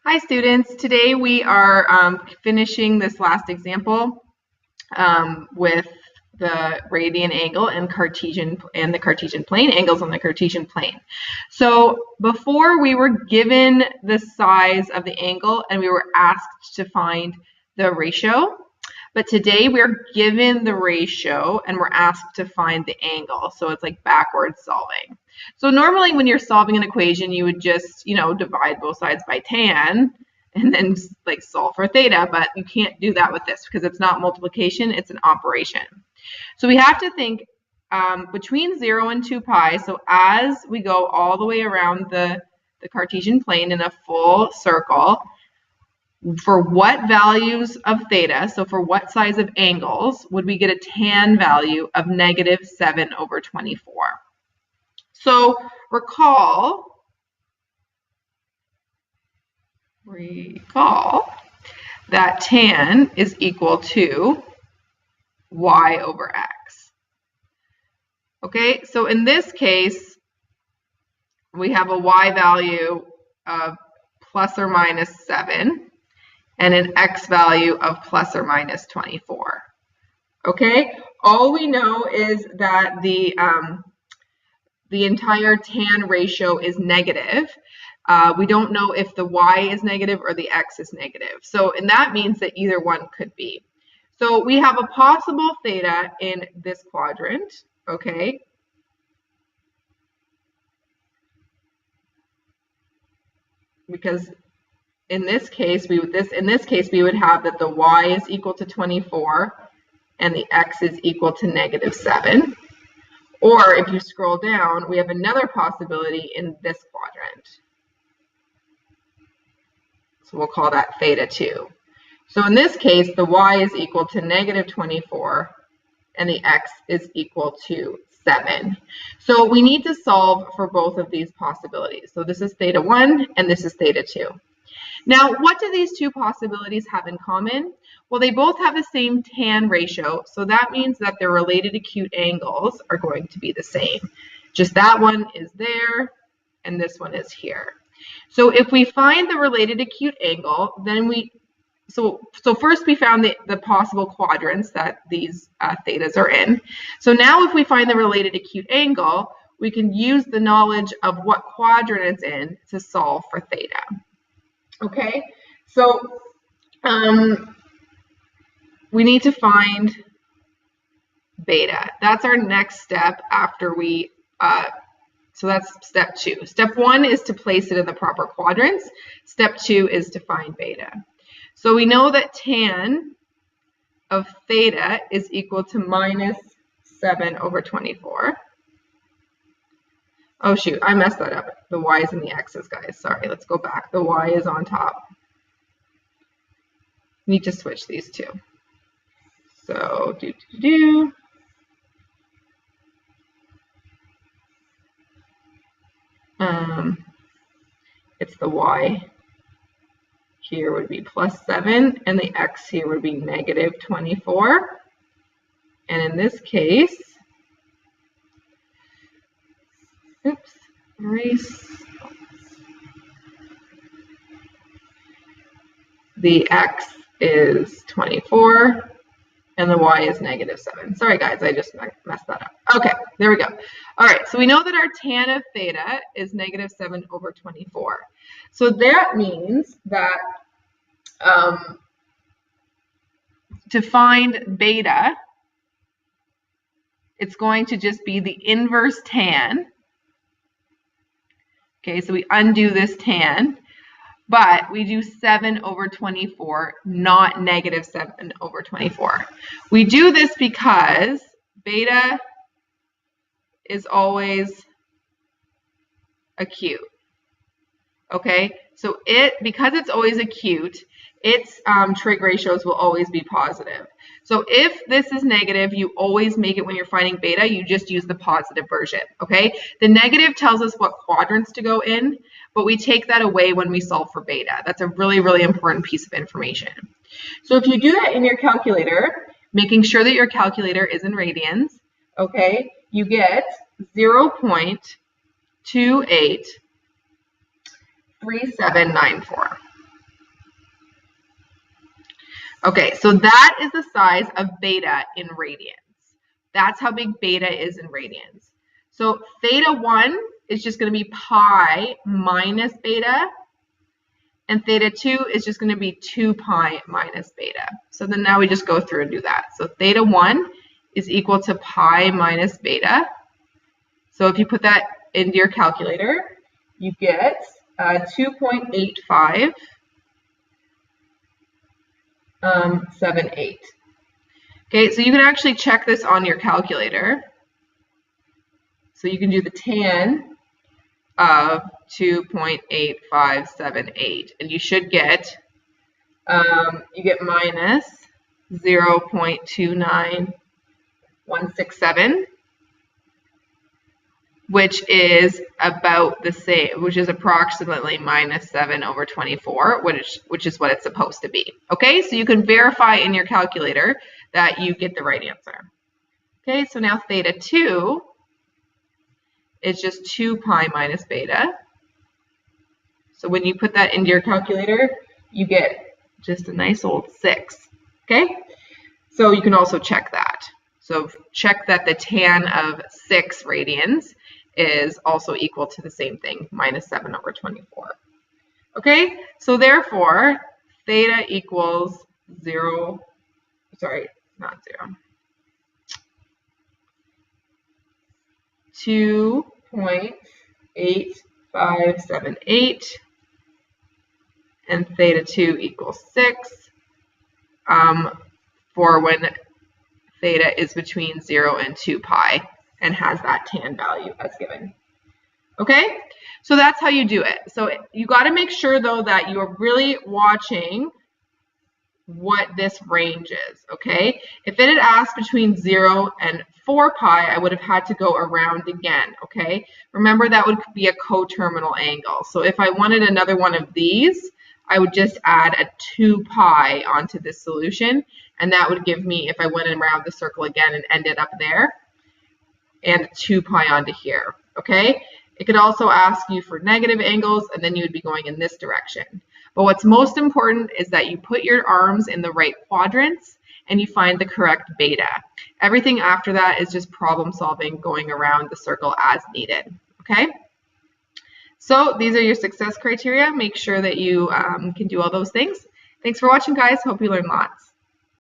Hi students, today we are finishing this last example with the radian angle and the Cartesian plane, angles on the Cartesian plane. So before we were given the size of the angle and we were asked to find the ratio, but today we're given the ratio and we're asked to find the angle. So it's like backwards solving. So normally when you're solving an equation, you would just, divide both sides by tan and then like solve for theta, but you can't do that with this because it's not multiplication, it's an operation. So we have to think between 0 and 2 pi. So as we go all the way around the Cartesian plane in a full circle, for what values of theta, so for what size of angles, would we get a tan value of -7/24? So recall that tan is equal to y/x. Okay, so in this case, we have a y value of ±7 and an x value of ±24. Okay, all we know is that the entire tan ratio is negative. We don't know if the y is negative or the x is negative. And that means that either one could be. So we have a possible theta in this quadrant, okay? Because in this case, we would have that the y is equal to 24 and the x is equal to -7. Or if you scroll down, we have another possibility in this quadrant. So we'll call that theta 2. So in this case, the y is equal to -24 and the x is equal to 7. So we need to solve for both of these possibilities. So this is theta 1 and this is theta 2. Now, what do these two possibilities have in common? Well, they both have the same tan ratio, so that means that their related acute angles are going to be the same. Just that one is there, and this one is here. So if we find the related acute angle, then so first we found the possible quadrants that these thetas are in. So now if we find the related acute angle, we can use the knowledge of what quadrant it's in to solve for theta. Okay, so we need to find beta. That's our next step after we, so that's step 2. Step 1 is to place it in the proper quadrants. Step 2 is to find beta. So we know that tan of theta is equal to -7/24. Oh shoot, I messed that up. The y's and the x's, guys. Sorry, let's go back. The y is on top. Need to switch these two. So it's the y here would be +7 and the x here would be -24. And in this case, the x is 24 and the y is -7. Sorry guys, I just messed that up. Okay, there we go. All right, so we know that our tan of theta is -7/24. So that means that to find beta, it's going to just be the inverse tan. Okay, so we undo this tan, but we do 7/24, not -7/24. We do this because beta is always acute. Okay, so because it's always acute, its trig ratios will always be positive. So if this is negative, you always make it when you're finding beta, you just use the positive version, okay? The negative tells us what quadrants to go in, but we take that away when we solve for beta. That's a really, really important piece of information. So if you do that in your calculator, making sure that your calculator is in radians, okay, you get 0.283794. Okay, so that is the size of beta in radians. That's how big beta is in radians. So theta 1 is just going to be pi minus beta, and theta 2 is just going to be 2 pi minus beta. So then now we just go through and do that. So theta 1 is equal to pi minus beta. So if you put that into your calculator, you get 2.8578. Okay, so you can actually check this on your calculator. So you can do the tan of 2.8578, and you should get, minus 0.29167, which is about the same, which is approximately minus 7 over 24, which is what it's supposed to be. Okay, so you can verify in your calculator that you get the right answer. Okay, so now theta 2 is just 2 pi minus beta. So when you put that into your calculator, you get just a nice old 6. Okay, so you can also check that. So check that the tan of 6 radians is also equal to the same thing, minus 7 over 24. Okay, so therefore, theta equals 0, sorry, not 0, 2.8578, and theta 2 equals 6 for when theta is between 0 and 2 pi and has that tan value as given. Okay, so that's how you do it. So you got to make sure though that you are really watching what this range is. Okay, if it had asked between 0 and 4 pi, I would have had to go around again. Okay, remember that would be a coterminal angle. So if I wanted another one of these, I would just add a 2 pi onto this solution, and that would give me, if I went around the circle again and ended up there, and 2 pi onto here. Okay, it could also ask you for negative angles, and then you would be going in this direction. But what's most important is that you put your arms in the right quadrants and you find the correct beta. Everything after that is just problem solving, going around the circle as needed. Okay, so these are your success criteria. Make sure that you can do all those things. Thanks for watching, guys. Hope you learned lots.